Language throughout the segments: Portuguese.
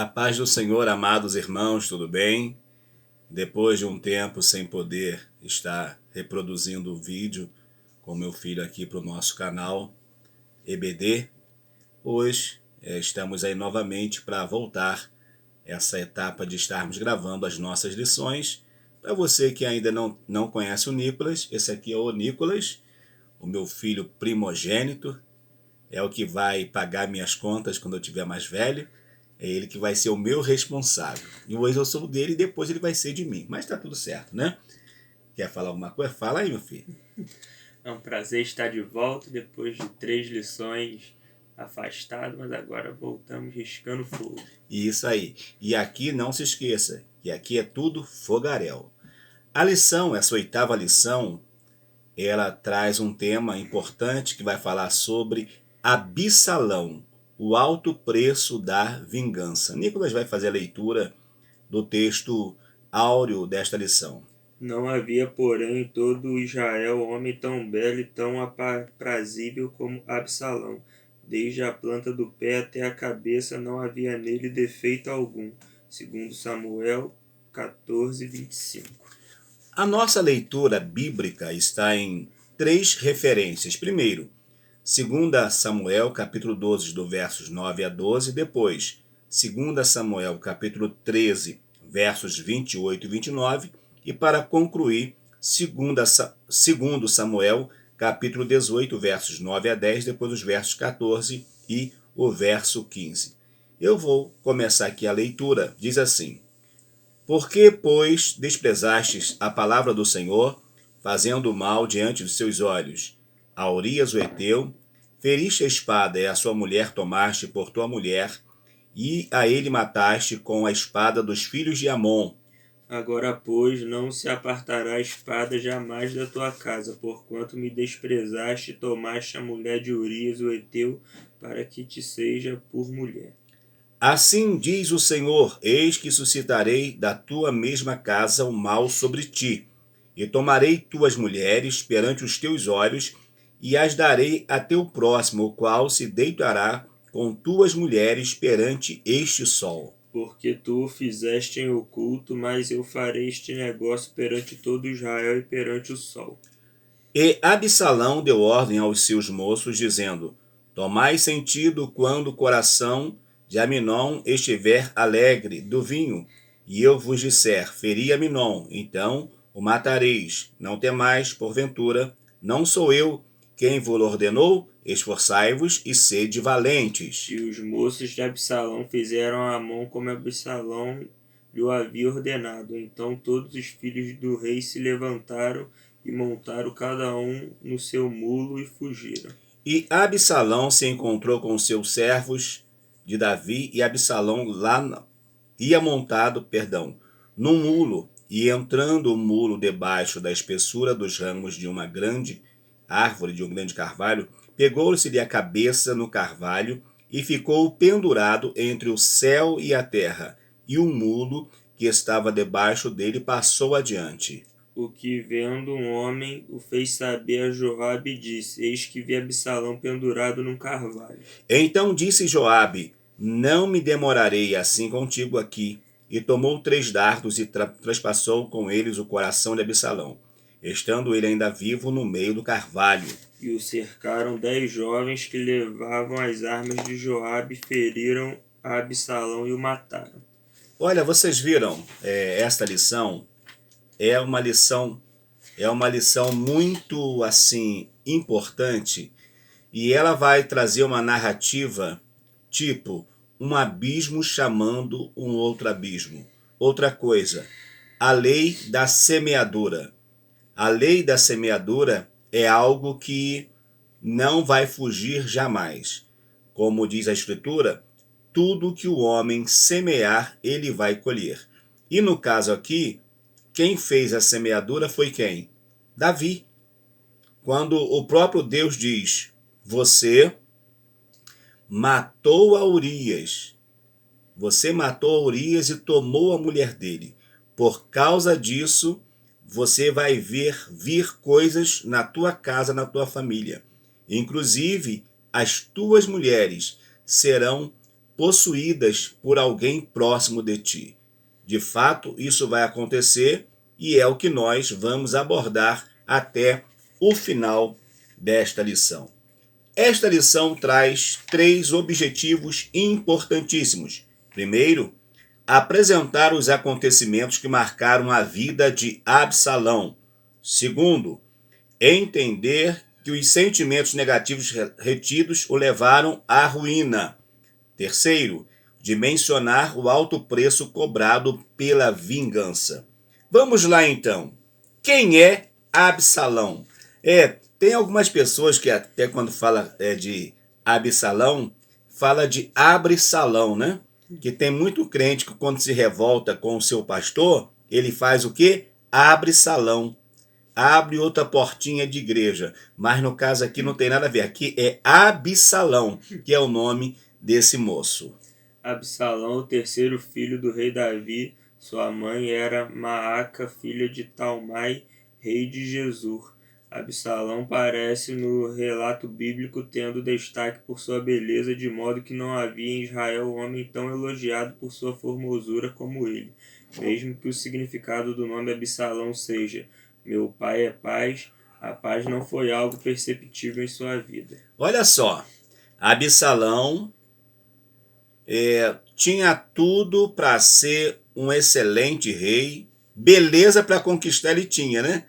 A paz do Senhor, amados irmãos, tudo bem? Depois de um tempo sem poder estar reproduzindo o vídeo com meu filho aqui para o nosso canal EBD, hoje estamos aí novamente para voltar essa etapa de estarmos gravando as nossas lições. Para você que ainda não conhece o Nicolas, esse aqui é o Nicolas, o meu filho primogênito, é o que vai pagar minhas contas quando eu tiver mais velho. É ele que vai ser o meu responsável. E hoje eu sou dele e depois ele vai ser de mim. Mas tá tudo certo, né? Quer falar alguma coisa? Fala aí, meu filho. É um prazer estar de volta depois de 3 lições afastado, mas agora voltamos riscando fogo. Isso aí. E aqui não se esqueça, que aqui é tudo fogaréu. A lição, essa oitava lição, ela traz um tema importante que vai falar sobre Absalão, o alto preço da vingança. Nicolas vai fazer a leitura do texto áureo desta lição. Não havia, porém, em todo Israel homem tão belo e tão aprazível como Absalão. Desde a planta do pé até a cabeça não havia nele defeito algum. Segundo Samuel 14:25. A nossa leitura bíblica está em 3 referências. Primeiro, 2 Samuel, capítulo 12, do versos 9 a 12. Depois, 2 Samuel, capítulo 13, versos 28 e 29. E para concluir, 2 Samuel, capítulo 18, versos 9 a 10, depois os versos 14 e o verso 15. Eu vou começar aqui a leitura. Diz assim: Por que, pois, desprezastes a palavra do Senhor, fazendo mal diante dos seus olhos? A Urias o Heteu, feriste a espada e a sua mulher tomaste por tua mulher, e a ele mataste com a espada dos filhos de Amon. Agora, pois, não se apartará a espada jamais da tua casa, porquanto me desprezaste e tomaste a mulher de Urias o Heteu, para que te seja por mulher. Assim diz o Senhor: eis que suscitarei da tua mesma casa o mal sobre ti, e tomarei tuas mulheres perante os teus olhos, e as darei a teu próximo, o qual se deitará com tuas mulheres perante este sol. Porque tu o fizeste em oculto, mas eu farei este negócio perante todo Israel e perante o sol. E Absalão deu ordem aos seus moços, dizendo: Tomai sentido quando o coração de Aminon estiver alegre do vinho, e eu vos disser: Feri Aminon, então o matareis. Não temais, porventura, não sou eu quem vos ordenou? Esforçai-vos e sede valentes. E os moços de Absalão fizeram a Amon como Absalão lhe havia ordenado. Então todos os filhos do rei se levantaram e montaram cada um no seu mulo e fugiram. E Absalão se encontrou com seus servos de Davi, e Absalão ia montado, num mulo, e entrando o mulo debaixo da espessura dos ramos de uma grande árvore, de um grande carvalho, pegou-se-lhe a cabeça no carvalho e ficou pendurado entre o céu e a terra, e o mulo que estava debaixo dele passou adiante. O que, vendo um homem, o fez saber a Joabe e disse: Eis que vi Absalão pendurado num carvalho. Então disse Joabe: Não me demorarei assim contigo aqui. E tomou 3 dardos e traspassou com eles o coração de Absalão, estando ele ainda vivo no meio do carvalho. E o cercaram 10 jovens que levavam as armas de Joabe, feriram a Absalão e o mataram. Olha, vocês viram, esta lição é uma lição muito assim importante, e ela vai trazer uma narrativa tipo um abismo chamando um outro abismo. Outra coisa, a lei da semeadura. A lei da semeadura é algo que não vai fugir jamais. Como diz a Escritura, tudo que o homem semear, ele vai colher. E no caso aqui, quem fez a semeadura foi quem? Davi. Quando o próprio Deus diz: Você matou a Urias. Você matou a Urias e tomou a mulher dele. Por causa disso, você vai vir coisas na tua casa, na tua família. Inclusive, as tuas mulheres serão possuídas por alguém próximo de ti. De fato, isso vai acontecer e é o que nós vamos abordar até o final desta lição. Esta lição traz 3 objetivos importantíssimos. Primeiro, apresentar os acontecimentos que marcaram a vida de Absalão. Segundo, entender que os sentimentos negativos retidos o levaram à ruína. Terceiro, de mencionar o alto preço cobrado pela vingança. Vamos lá então. Quem é Absalão? Tem algumas pessoas que até quando fala de Absalão, fala de abre-salão, né? Que tem muito crente que quando se revolta com o seu pastor, ele faz o quê? Abre salão. Abre outra portinha de igreja. Mas no caso aqui não tem nada a ver. Aqui é Absalão, que é o nome desse moço. Absalão, o terceiro filho do rei Davi. Sua mãe era Maaca, filha de Talmai, rei de Gesur. Absalão parece no relato bíblico tendo destaque por sua beleza, de modo que não havia em Israel homem tão elogiado por sua formosura como ele. Mesmo que o significado do nome Absalão seja "meu pai é paz", a paz não foi algo perceptível em sua vida. Olha só, Absalão tinha tudo para ser um excelente rei, beleza para conquistar ele tinha, né?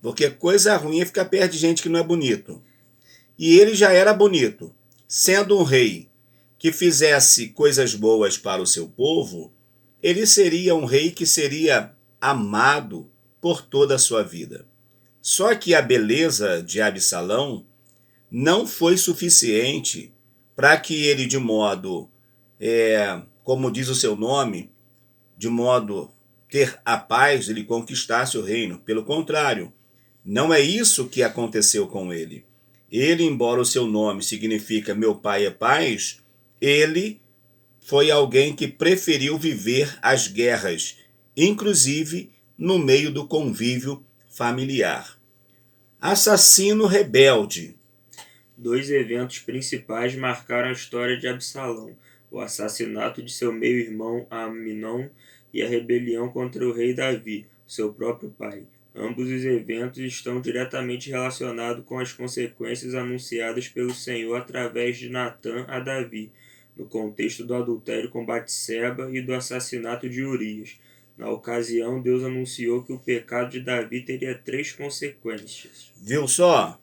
Porque coisa ruim é ficar perto de gente que não é bonito. E ele já era bonito. Sendo um rei que fizesse coisas boas para o seu povo, ele seria um rei que seria amado por toda a sua vida. Só que a beleza de Absalão não foi suficiente para que ele, de modo, como diz o seu nome, de modo ter a paz, ele conquistasse o reino. Pelo contrário, não é isso que aconteceu com ele. Ele, embora o seu nome significa meu pai é paz, ele foi alguém que preferiu viver as guerras, inclusive no meio do convívio familiar. Assassino rebelde. 2 eventos principais marcaram a história de Absalão: o assassinato de seu meio-irmão Aminon e a rebelião contra o rei Davi, seu próprio pai. Ambos os eventos estão diretamente relacionados com as consequências anunciadas pelo Senhor através de Natã a Davi, no contexto do adultério com Batseba e do assassinato de Urias. Na ocasião, Deus anunciou que o pecado de Davi teria 3 consequências. Viu só?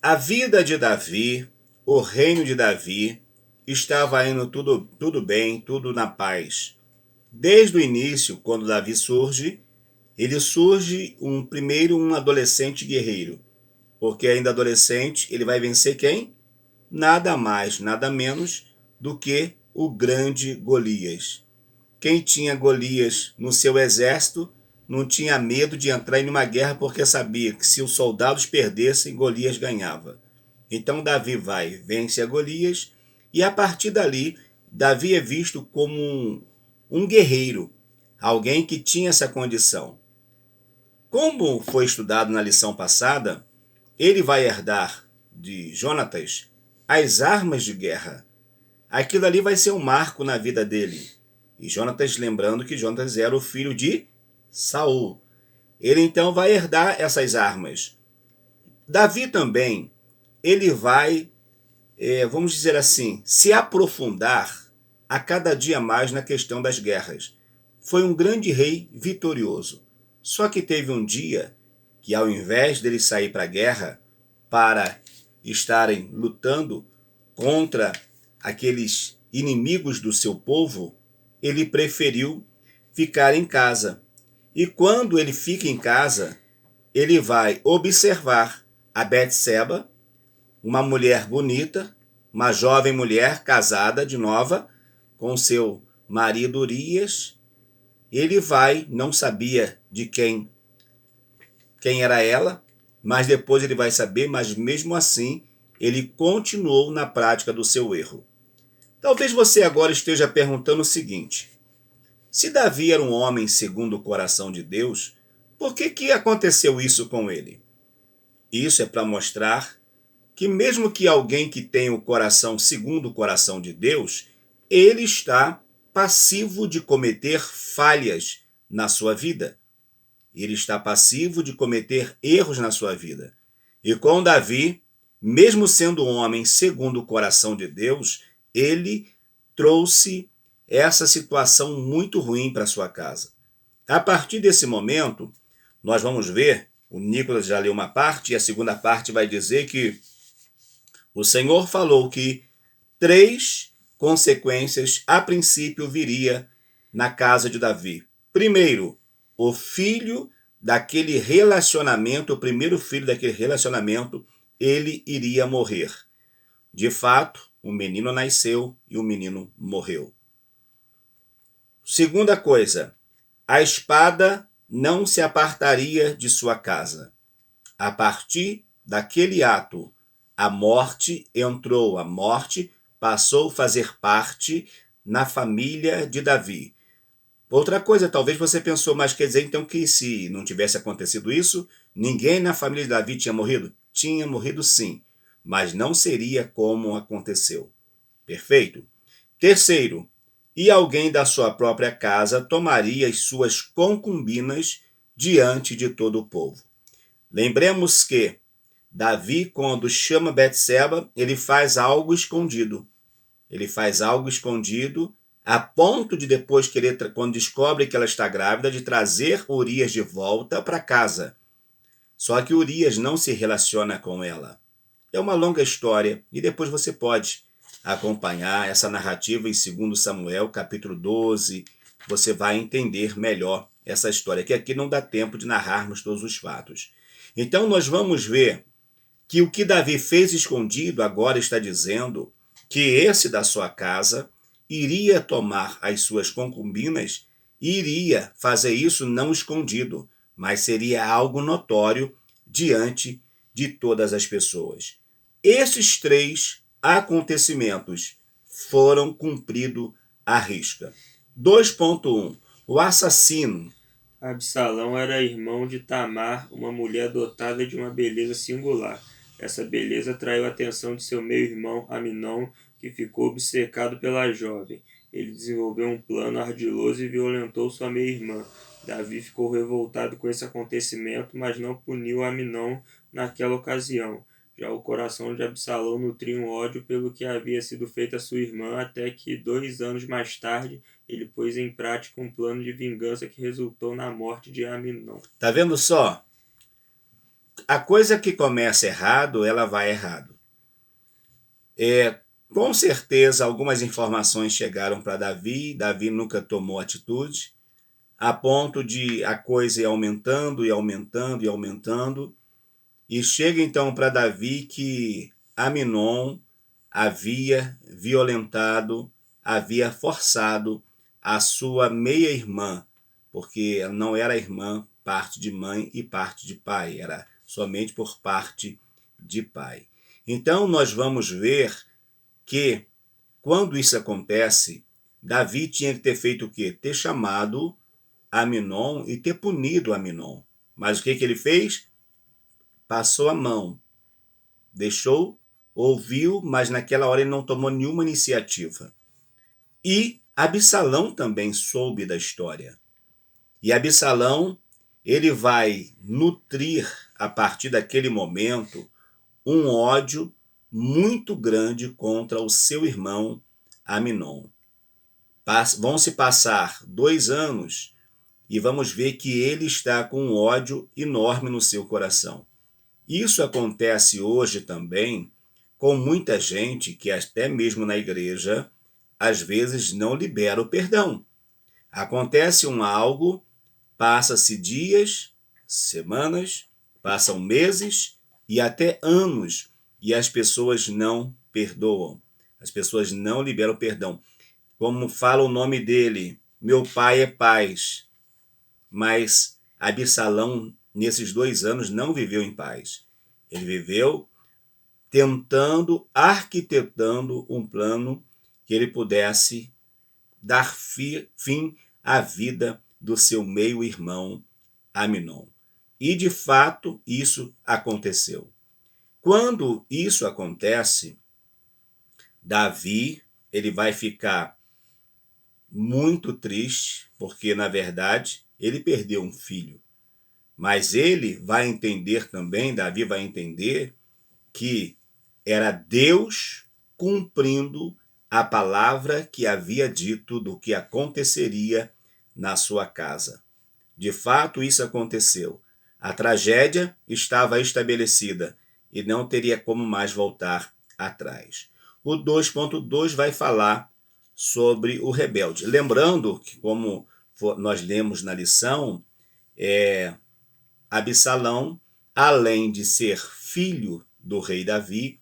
A vida de Davi, o reino de Davi, estava indo tudo bem, tudo na paz. Desde o início, quando Davi surge, ele surge primeiro um adolescente guerreiro. Porque ainda adolescente, ele vai vencer quem? Nada mais, nada menos do que o grande Golias. Quem tinha Golias no seu exército não tinha medo de entrar em uma guerra porque sabia que se os soldados perdessem, Golias ganhava. Então Davi vence a Golias e a partir dali, Davi é visto como um guerreiro, alguém que tinha essa condição. Como foi estudado na lição passada, ele vai herdar de Jonatas as armas de guerra. Aquilo ali vai ser um marco na vida dele. E Jonatas, lembrando que Jonatas era o filho de Saul. Ele então vai herdar essas armas. Davi também, ele vai, vamos dizer assim, se aprofundar a cada dia mais na questão das guerras. Foi um grande rei vitorioso. Só que teve um dia que, ao invés dele sair para a guerra para estarem lutando contra aqueles inimigos do seu povo, ele preferiu ficar em casa. E quando ele fica em casa, ele vai observar a Betseba, uma mulher bonita, uma jovem mulher casada de nova com seu marido Urias. Ele não sabia de quem era ela, mas depois ele vai saber, mas mesmo assim ele continuou na prática do seu erro. Talvez você agora esteja perguntando o seguinte: se Davi era um homem segundo o coração de Deus, por que aconteceu isso com ele? Isso é para mostrar que mesmo que alguém que tenha o coração segundo o coração de Deus, ele está passivo de cometer falhas na sua vida. Ele está passivo de cometer erros na sua vida. E com Davi, mesmo sendo um homem segundo o coração de Deus, ele trouxe essa situação muito ruim para sua casa. A partir desse momento, nós vamos ver, o Nicolas já leu uma parte, e a segunda parte vai dizer que o Senhor falou que 3 consequências a princípio viria na casa de Davi. Primeiro, o filho daquele relacionamento, o primeiro filho daquele relacionamento, ele iria morrer. De fato, o menino nasceu e o menino morreu. Segunda coisa, a espada não se apartaria de sua casa. A partir daquele ato, a morte entrou, a morte passou a fazer parte na família de Davi. Outra coisa, talvez você pensou, mas quer dizer então que se não tivesse acontecido isso, ninguém na família de Davi tinha morrido? Tinha morrido sim, mas não seria como aconteceu. Perfeito? Terceiro, e alguém da sua própria casa tomaria as suas concubinas diante de todo o povo. Lembremos que Davi, quando chama Betseba, ele faz algo escondido. Ele faz algo escondido a ponto de depois querer, quando descobre que ela está grávida, de trazer Urias de volta para casa. Só que Urias não se relaciona com ela. É uma longa história e depois você pode acompanhar essa narrativa em 2 Samuel, capítulo 12. Você vai entender melhor essa história, que aqui não dá tempo de narrarmos todos os fatos. Então nós vamos ver que o que Davi fez escondido agora está dizendo que esse da sua casa iria tomar as suas concubinas e iria fazer isso não escondido, mas seria algo notório diante de todas as pessoas. Esses 3 acontecimentos foram cumpridos à risca. 2.1. O assassino. Absalão era irmão de Tamar, uma mulher dotada de uma beleza singular. Essa beleza atraiu a atenção de seu meio-irmão Aminon, que ficou obcecado pela jovem. Ele desenvolveu um plano ardiloso e violentou sua meia-irmã. Davi ficou revoltado com esse acontecimento, mas não puniu Aminon naquela ocasião. Já o coração de Absalão nutria um ódio pelo que havia sido feito a sua irmã, até que 2 anos mais tarde ele pôs em prática um plano de vingança que resultou na morte de Aminon. Tá vendo só? A coisa que começa errado, ela vai errado. Com certeza, algumas informações chegaram para Davi. Davi nunca tomou atitude, a ponto de a coisa ir aumentando e aumentando e aumentando. E chega então para Davi que Aminon havia violentado, havia forçado a sua meia-irmã, porque ela não era irmã parte de mãe e parte de pai, era somente por parte de pai. Então nós vamos ver que, quando isso acontece, Davi tinha que ter feito o quê? Ter chamado Aminon e ter punido Aminon. Mas o que ele fez? Passou a mão. Deixou, ouviu, mas naquela hora ele não tomou nenhuma iniciativa. E Absalão também soube da história. E Absalão, ele vai nutrir, a partir daquele momento, um ódio muito grande contra o seu irmão Aminon. Vão se passar 2 anos e vamos ver que ele está com um ódio enorme no seu coração. Isso acontece hoje também com muita gente que até mesmo na igreja, às vezes não libera o perdão. Acontece algo, passa-se dias, semanas, passam meses e até anos e as pessoas não perdoam. As pessoas não liberam perdão. Como fala o nome dele, meu pai é paz. Mas Absalão, nesses 2 anos, não viveu em paz. Ele viveu arquitetando um plano que ele pudesse dar fim à vida do seu meio-irmão Aminon. E, de fato, isso aconteceu. Quando isso acontece, Davi, ele vai ficar muito triste, porque na verdade ele perdeu um filho. Mas ele vai entender também, Davi vai entender que era Deus cumprindo a palavra que havia dito do que aconteceria na sua casa. De fato, isso aconteceu. A tragédia estava estabelecida e não teria como mais voltar atrás. O 2.2 vai falar sobre o rebelde. Lembrando que, como nós lemos na lição, Absalão, além de ser filho do rei Davi,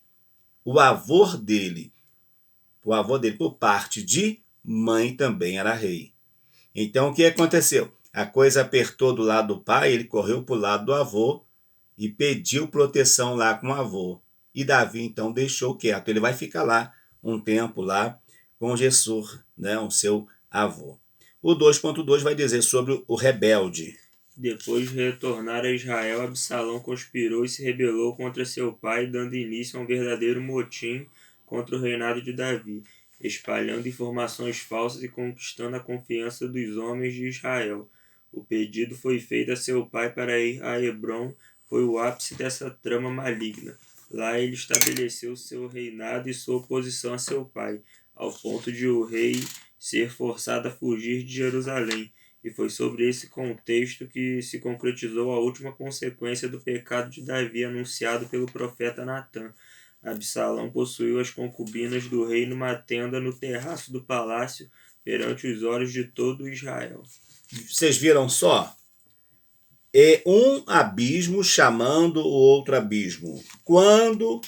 o avô dele por parte de mãe também era rei. Então o que aconteceu? A coisa apertou do lado do pai, ele correu para o lado do avô e pediu proteção lá com o avô. E Davi então deixou quieto. Ele vai ficar lá um tempo lá com Gessur, né, o seu avô. O 2.2 vai dizer sobre o rebelde. Depois de retornar a Israel, Absalão conspirou e se rebelou contra seu pai, dando início a um verdadeiro motim contra o reinado de Davi, espalhando informações falsas e conquistando a confiança dos homens de Israel. O pedido foi feito a seu pai para ir a Hebrom, foi o ápice dessa trama maligna. Lá ele estabeleceu seu reinado e sua oposição a seu pai, ao ponto de o rei ser forçado a fugir de Jerusalém. E foi sobre esse contexto que se concretizou a última consequência do pecado de Davi anunciado pelo profeta Natã. Absalão possuiu as concubinas do rei numa tenda no terraço do palácio perante os olhos de todo Israel. Vocês viram só? É um abismo chamando o outro abismo. Quando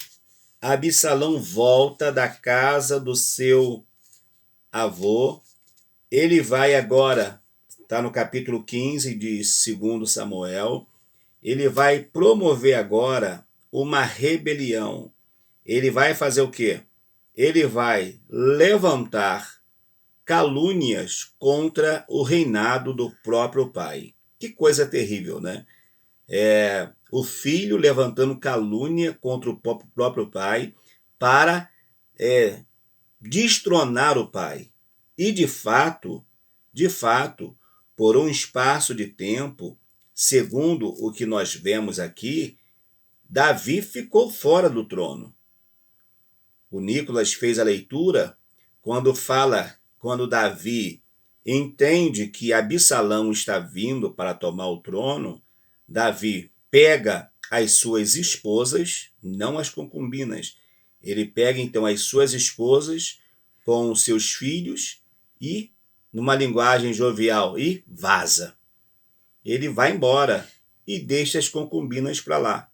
Absalão volta da casa do seu avô, ele vai agora, está no capítulo 15 de 2 Samuel, ele vai promover agora uma rebelião. Ele vai fazer o quê? Ele vai levantar calúnias contra o reinado do próprio pai. Que coisa terrível, né? O filho levantando calúnia contra o próprio pai para destronar o pai. E de fato, por um espaço de tempo, segundo o que nós vemos aqui, Davi ficou fora do trono. O Nicolas fez a leitura quando Davi entende que Absalão está vindo para tomar o trono, Davi pega as suas esposas, não as concubinas. Ele pega então as suas esposas com os seus filhos e, numa linguagem jovial, e vaza. Ele vai embora e deixa as concubinas para lá.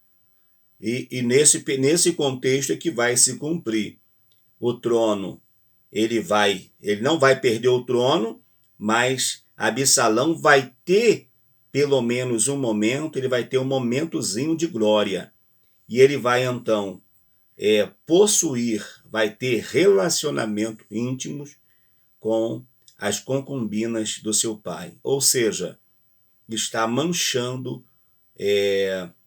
E nesse contexto é que vai se cumprir. O trono, ele não vai perder o trono, mas Absalão vai ter pelo menos um momento, ele vai ter um momentozinho de glória. E ele vai então possuir, vai ter relacionamento íntimos com as concubinas do seu pai. Ou seja, está manchando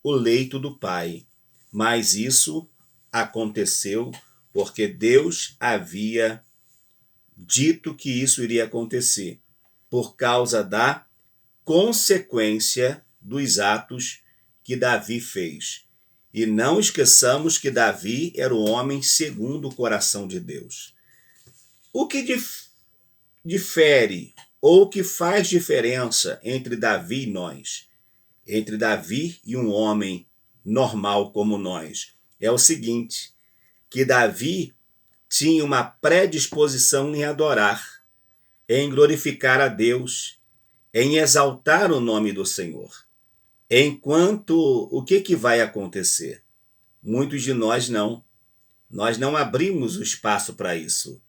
o leito do pai. Mas isso aconteceu porque Deus havia dito que isso iria acontecer por causa da consequência dos atos que Davi fez. E não esqueçamos que Davi era o homem segundo o coração de Deus. O que difere ou que faz diferença entre Davi e nós, entre Davi e um homem normal como nós, é o seguinte, que Davi tinha uma predisposição em adorar, em glorificar a Deus, em exaltar o nome do Senhor. Enquanto o que vai acontecer? Muitos de nós não. Nós não abrimos o espaço para isso.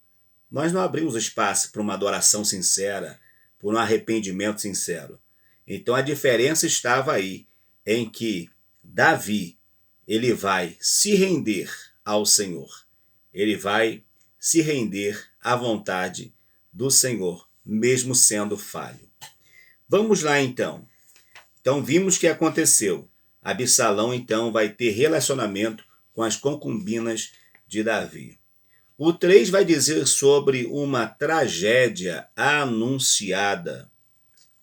Nós não abrimos o espaço para uma adoração sincera, por um arrependimento sincero. Então a diferença estava aí, em que Davi, ele vai se render ao Senhor. Ele vai se render à vontade do Senhor, mesmo sendo falho. Vamos lá então. Então vimos que aconteceu. Absalão então vai ter relacionamento com as concubinas de Davi. O 3 vai dizer sobre uma tragédia anunciada.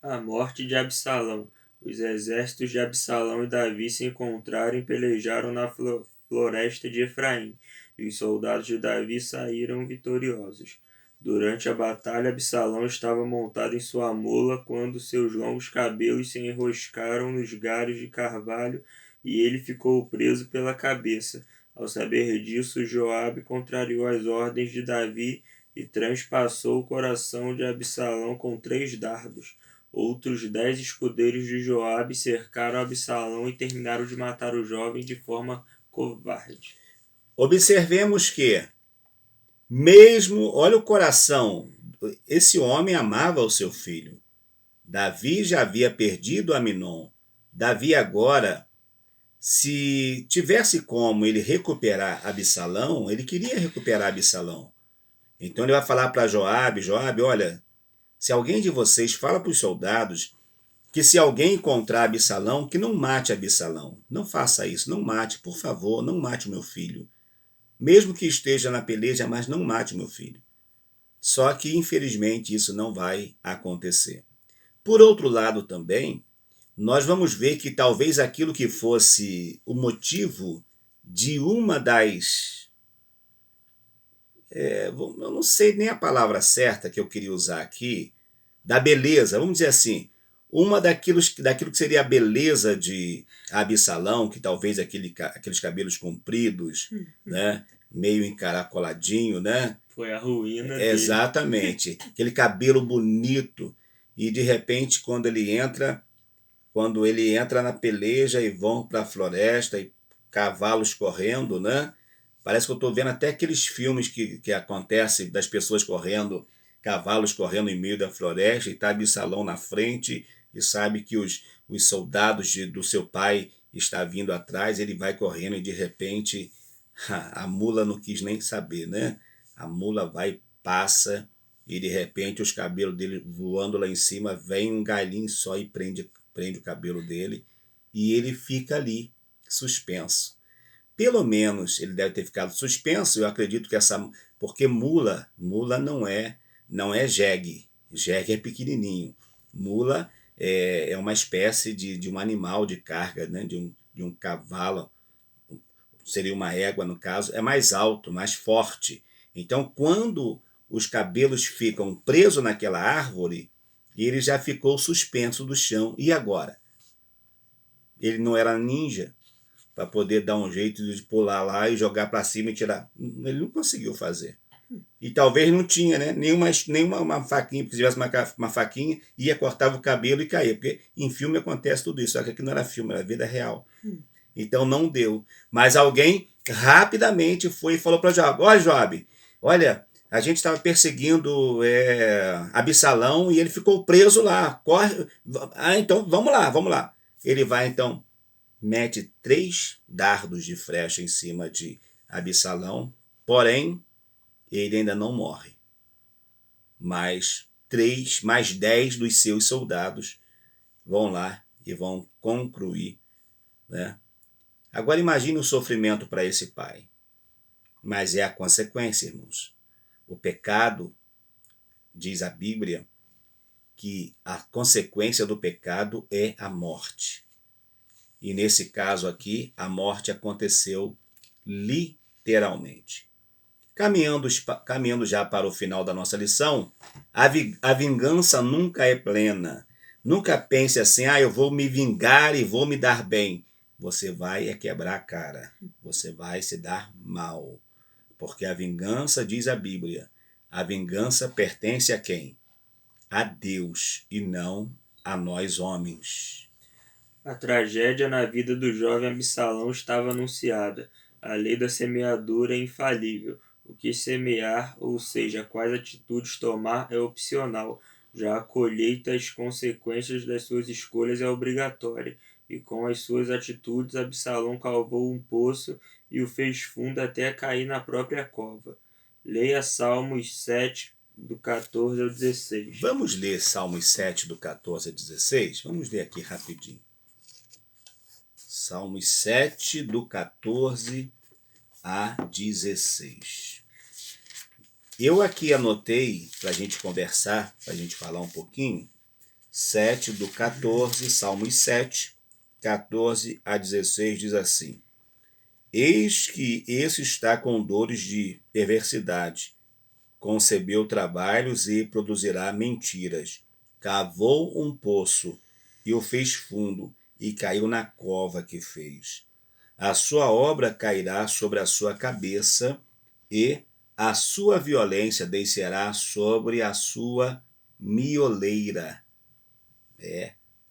A morte de Absalão. Os exércitos de Absalão e Davi se encontraram e pelejaram na floresta de Efraim, e os soldados de Davi saíram vitoriosos. Durante a batalha, Absalão estava montado em sua mula quando seus longos cabelos se enroscaram nos galhos de carvalho e ele ficou preso pela cabeça. Ao saber disso, Joabe contrariou as ordens de Davi e transpassou o coração de Absalão com 3 dardos. Outros 10 escudeiros de Joabe cercaram Absalão e terminaram de matar o jovem de forma covarde. Observemos que, mesmo, olha o coração, esse homem amava o seu filho. Davi já havia perdido Aminon. Davi agora, se tivesse como ele recuperar Absalão, ele queria recuperar Absalão. Então ele vai falar para Joabe, Joabe, olha, se alguém de vocês fala para os soldados que se alguém encontrar Absalão, que não mate Absalão. Não faça isso, não mate, por favor, não mate o meu filho. Mesmo que esteja na peleja, mas não mate o meu filho. Só que, infelizmente, isso não vai acontecer. Por outro lado também, nós vamos ver que talvez aquilo que fosse o motivo de uma das... eu não sei nem a palavra certa que eu queria usar aqui, da beleza, vamos dizer assim, uma daquilo que seria a beleza de Absalão, que talvez aqueles cabelos compridos, né, meio encaracoladinho, né? Foi a ruína dele. Exatamente, aquele cabelo bonito, e de repente quando ele entra na peleja e vão para a floresta e cavalos correndo, né? Parece que eu estou vendo até aqueles filmes que acontecem das pessoas correndo, cavalos correndo em meio da floresta, e está Absalão na frente e sabe que os soldados do seu pai estão vindo atrás, ele vai correndo e de repente a mula não quis nem saber, né? A mula vai, passa e de repente os cabelos dele voando lá em cima, vem um galinho só e prende o cabelo dele e ele fica ali, suspenso. Pelo menos ele deve ter ficado suspenso, eu acredito que porque mula não é jegue. Jegue é pequenininho. Mula é uma espécie de um animal de carga, né? de um cavalo, seria uma égua no caso, é mais alto, mais forte. Então, quando os cabelos ficam presos naquela árvore, ele já ficou suspenso do chão. E agora? Ele não era ninja para poder dar um jeito de pular lá e jogar para cima e tirar. Ele não conseguiu fazer. E talvez não tinha, né? Nenhuma uma faquinha, porque se tivesse uma faquinha, ia, cortava o cabelo e caía. Porque em filme acontece tudo isso, só que aqui não era filme, era vida real. Então não deu. Mas alguém rapidamente foi e falou para Joabe, olha Joabe, olha, a gente estava perseguindo Absalão e ele ficou preso lá. Corre. Então vamos lá. Ele vai então, mete 3 dardos de flecha em cima de Absalão, porém ele ainda não morre. Mais 10 dos seus soldados vão lá e vão concluir, né? Agora imagine o sofrimento para esse pai. Mas é a consequência, irmãos. O pecado, diz a Bíblia, que a consequência do pecado é a morte. E nesse caso aqui, a morte aconteceu literalmente. Caminhando já para o final da nossa lição, a vingança nunca é plena. Nunca pense assim, eu vou me vingar e vou me dar bem. Você vai quebrar a cara. Você vai se dar mal. Porque a vingança, diz a Bíblia, a vingança pertence a quem? A Deus e não a nós homens. A tragédia na vida do jovem Absalão estava anunciada. A lei da semeadura é infalível. O que semear, ou seja, quais atitudes tomar, é opcional. Já a colheita, as consequências das suas escolhas é obrigatória. E com as suas atitudes, Absalão cavou um poço e o fez fundo até cair na própria cova. Leia Salmos 7, do 14 ao 16. Vamos ler Salmos 7, do 14 ao 16? Vamos ler aqui rapidinho. Salmos 7, do 14 a 16. Eu aqui anotei, para a gente conversar, para a gente falar um pouquinho, 7 do 14, Salmos 7, 14 a 16 diz assim: Eis que esse está com dores de perversidade, concebeu trabalhos e produzirá mentiras. Cavou um poço e o fez fundo, e caiu na cova que fez. A sua obra cairá sobre a sua cabeça, e a sua violência descerá sobre a sua mioleira.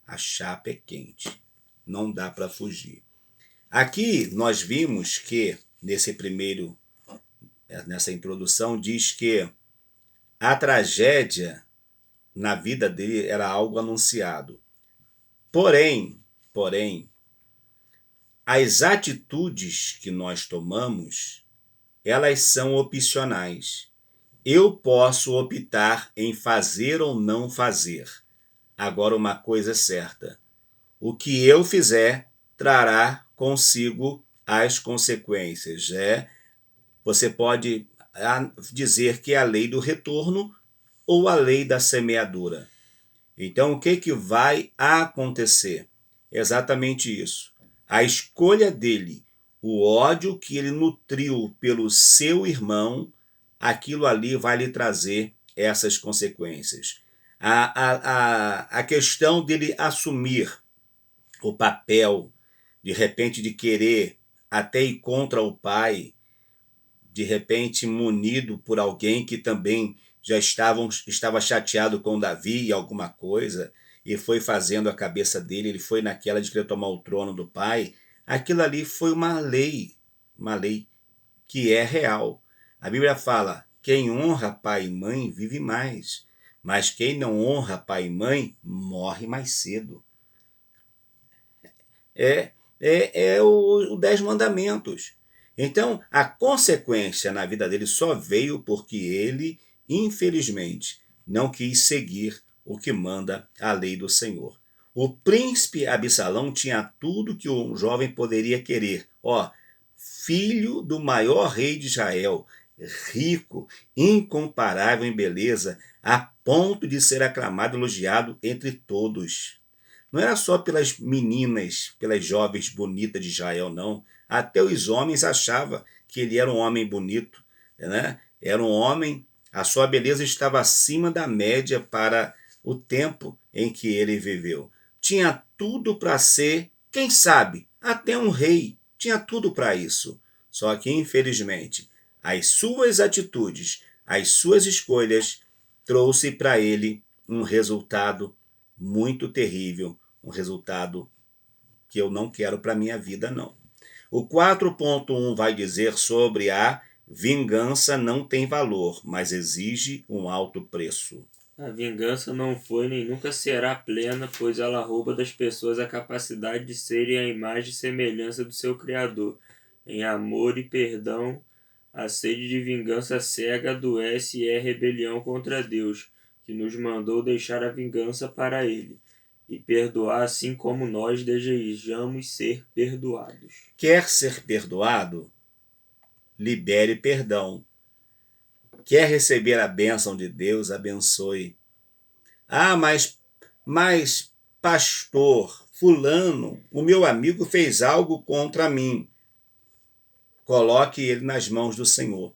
A chapa é quente, não dá para fugir. Aqui nós vimos que, nessa introdução, diz que a tragédia na vida dele era algo anunciado. Porém, as atitudes que nós tomamos, elas são opcionais. Eu posso optar em fazer ou não fazer. Agora, uma coisa é certa: o que eu fizer trará consigo as consequências. Você pode dizer que é a lei do retorno ou a lei da semeadura. Então, o que vai acontecer? Exatamente isso. A escolha dele, o ódio que ele nutriu pelo seu irmão, aquilo ali vai lhe trazer essas consequências. A questão dele assumir o papel, de repente, de querer até ir contra o pai, de repente munido por alguém que também já estava chateado com Davi e alguma coisa, e foi fazendo a cabeça dele, ele foi naquela de querer tomar o trono do pai. Aquilo ali foi uma lei que é real. A Bíblia fala: quem honra pai e mãe vive mais, mas quem não honra pai e mãe morre mais cedo. É o 10 mandamentos. Então, a consequência na vida dele só veio porque ele, infelizmente, não quis seguir o que manda a lei do Senhor. O príncipe Absalão tinha tudo que um jovem poderia querer. Filho do maior rei de Israel, rico, incomparável em beleza, a ponto de ser aclamado e elogiado entre todos. Não era só pelas meninas, pelas jovens bonitas de Israel, não. Até os homens achavam que ele era um homem bonito, né? Era um homem, a sua beleza estava acima da média para o tempo em que ele viveu. Tinha tudo para ser, quem sabe, até um rei. Tinha tudo para isso. Só que, infelizmente, as suas atitudes, as suas escolhas, trouxe para ele um resultado muito terrível, um resultado que eu não quero para a minha vida, não. O 4.1 vai dizer sobre a vingança não tem valor, mas exige um alto preço. A vingança não foi nem nunca será plena, pois ela rouba das pessoas a capacidade de serem a imagem e semelhança do seu Criador. Em amor e perdão, a sede de vingança cega adoece e é rebelião contra Deus, que nos mandou deixar a vingança para ele, e perdoar assim como nós desejamos ser perdoados. Quer ser perdoado? Libere perdão. Quer receber a bênção de Deus? Abençoe. Mas pastor, fulano, o meu amigo fez algo contra mim. Coloque ele nas mãos do Senhor.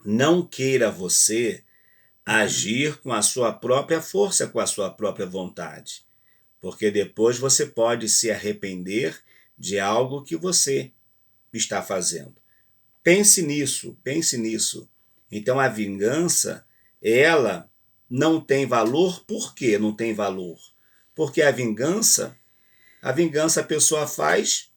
Não queira você agir com a sua própria força, com a sua própria vontade, porque depois você pode se arrepender de algo que você está fazendo. Pense nisso, pense nisso. Então a vingança, ela não tem valor. Por que não tem valor? Porque a vingança a pessoa faz,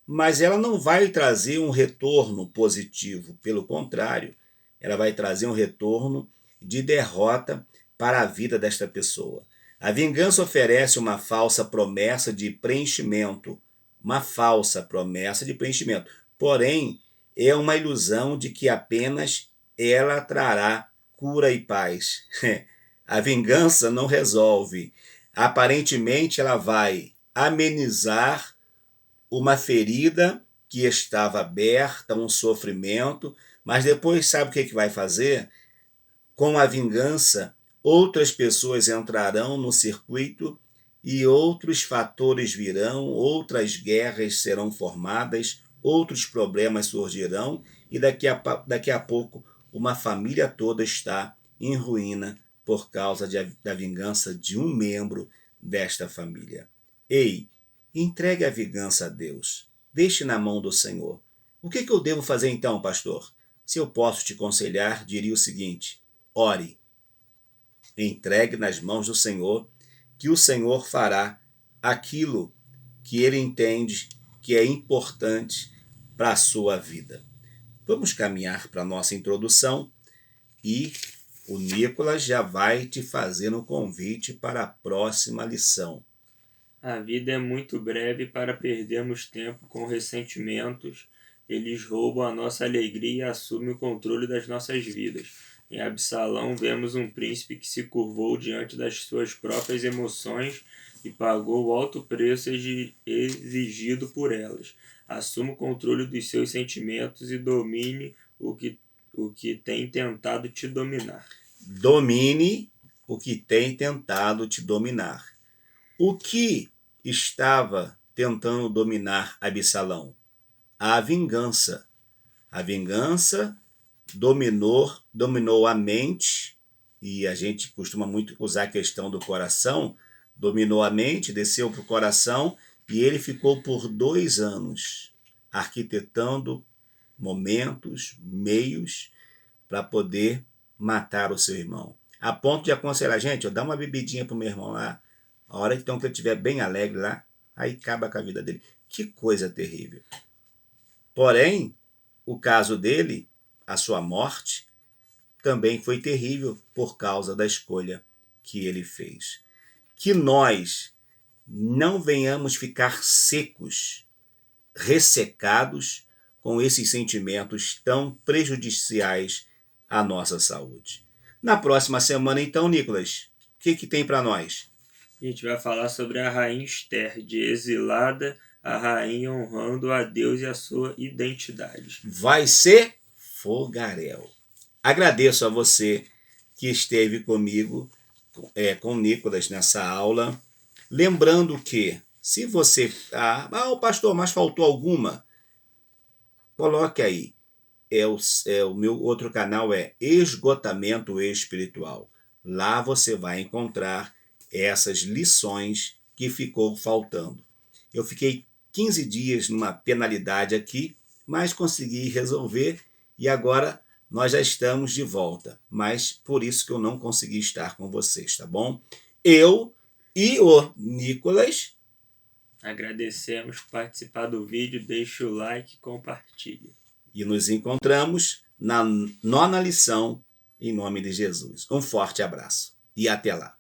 mas ela não vai trazer um retorno positivo. Pelo contrário, ela vai trazer um retorno de derrota para a vida desta pessoa. A vingança oferece uma falsa promessa de preenchimento. Uma falsa promessa de preenchimento. Porém, é uma ilusão de que apenas ela trará cura e paz. A vingança não resolve. Aparentemente, ela vai amenizar uma ferida que estava aberta a um sofrimento, mas depois sabe o que vai fazer? Com a vingança, outras pessoas entrarão no circuito e outros fatores virão, outras guerras serão formadas, outros problemas surgirão e daqui a pouco uma família toda está em ruína por causa da vingança de um membro desta família. Ei, entregue a vingança a Deus. Deixe na mão do Senhor. O que eu devo fazer então, pastor? Se eu posso te aconselhar, diria o seguinte: ore. Entregue nas mãos do Senhor, que o Senhor fará aquilo que ele entende que é importante para a sua vida. Vamos caminhar para a nossa introdução e o Nicolas já vai te fazer um convite para a próxima lição. A vida é muito breve para perdermos tempo com ressentimentos. Eles roubam a nossa alegria e assumem o controle das nossas vidas. Em Absalão, vemos um príncipe que se curvou diante das suas próprias emoções e pagou o alto preço exigido por elas. Assuma o controle dos seus sentimentos e domine o que tem tentado te dominar. Domine o que tem tentado te dominar. O que estava tentando dominar Absalão? A vingança. A vingança dominou a mente, e a gente costuma muito usar a questão do coração. Dominou a mente, desceu para o coração, e ele ficou por 2 anos arquitetando momentos, meios para poder matar o seu irmão. A ponto de aconselhar, gente, dá uma bebidinha pro meu irmão lá, a hora então que ele estiver bem alegre lá, aí acaba com a vida dele. Que coisa terrível. Porém, o caso dele, a sua morte, também foi terrível por causa da escolha que ele fez. Que nós não venhamos ficar secos, ressecados com esses sentimentos tão prejudiciais à nossa saúde. Na próxima semana, então, Nicolas, o que tem para nós? A gente vai falar sobre a rainha Esther, de exilada a rainha honrando a Deus e a sua identidade. Vai ser fogaréu. Agradeço a você que esteve comigo, com Nicolas nessa aula. Lembrando que, se você... pastor, mas faltou alguma? Coloque aí. O meu outro canal é Esgotamento Espiritual. Lá você vai encontrar essas lições que ficou faltando. Eu fiquei 15 dias numa penalidade aqui, mas consegui resolver e agora nós já estamos de volta. Mas por isso que eu não consegui estar com vocês, tá bom? Eu e o Nicolas agradecemos por participar do vídeo, deixe o like e compartilhe. E nos encontramos na 9ª lição, em nome de Jesus. Um forte abraço e até lá.